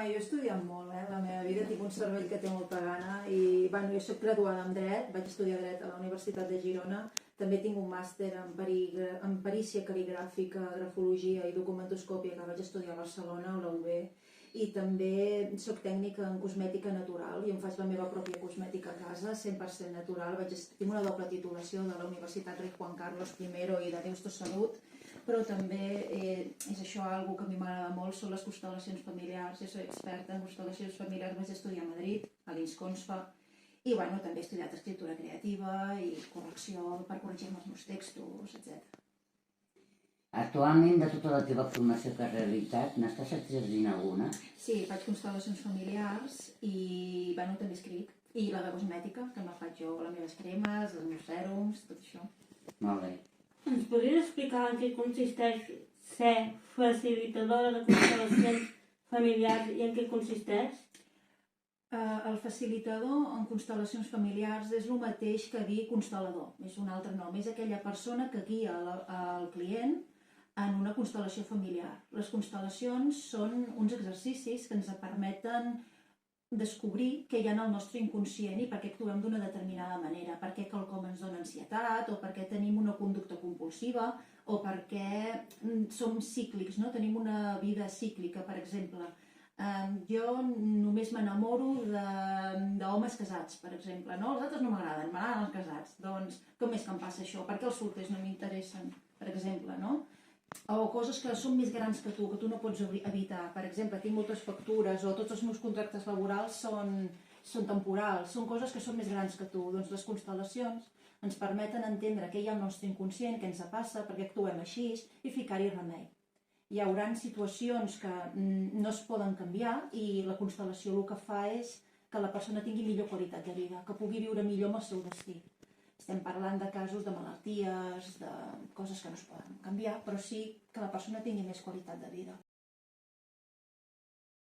jo he estudiat molt, la meva vida, tinc un cervell que té molta gana i jo soc graduada en Dret, vaig estudiar Dret a la Universitat de Girona, també tinc un màster en perícia cal·ligràfica, grafologia i documentoscòpia que vaig estudiar a Barcelona, a la UB, i també soc tècnica en cosmètica natural i em faig la meva pròpia cosmètica a casa, 100% natural. Tinc una doble titulació de la Universitat Rei Juan Carlos I i de Deusto Salut, però també és això, algo que a mi m'agrada molt, són les constel·lacions familiars. Jo soc experta en constel·lacions familiars, vaig estudiar a Madrid, a l'INSCONSFA, i també he estudiat escriptura creativa i correcció per corregir-me els meus textos, etc. Actualment, de tota la teva formació que has realitzat, n'estàs exercint alguna? Sí, faig constel·lacions familiars i també escric. I la de cosmètica, que me faig jo, les meves cremes, els meus sèrums, tot això. Molt bé. Ens podries explicar en què consisteix ser facilitadora de constel·lacions familiars i en què consisteix? El facilitador en constel·lacions familiars és el mateix que dir constel·lador, és un altre nom. És aquella persona que guia el client en una constel·lació familiar. Les constel·lacions són uns exercicis que ens permeten descobrir què hi ha en el nostre inconscient i per què actuem d'una determinada manera, per què quelcom ens dona ansietat o per què tenim una conducta compulsiva o per què som cíclics, no? Tenim una vida cíclica, per exemple. Jo només m'enamoro d'homes casats, per exemple, no? Els altres no m'agraden, m'agraden els casats. Doncs com és que em passa això? Per què els solters no m'interessen, per exemple, no? O coses que són més grans que tu no pots evitar. Per exemple, tinc moltes factures o tots els meus contractes laborals són temporals, són coses que són més grans que tu. Doncs les constel·lacions ens permeten entendre què hi ha al nostre inconscient, què ens passa, per què actuem així i ficar-hi remei. Hi haurà situacions que no es poden canviar i la constel·lació el que fa és que la persona tingui millor qualitat de vida, que pugui viure millor amb el seu destí. Estem parlant de casos de malalties, de coses que no es poden canviar, però sí que la persona tingui més qualitat de vida.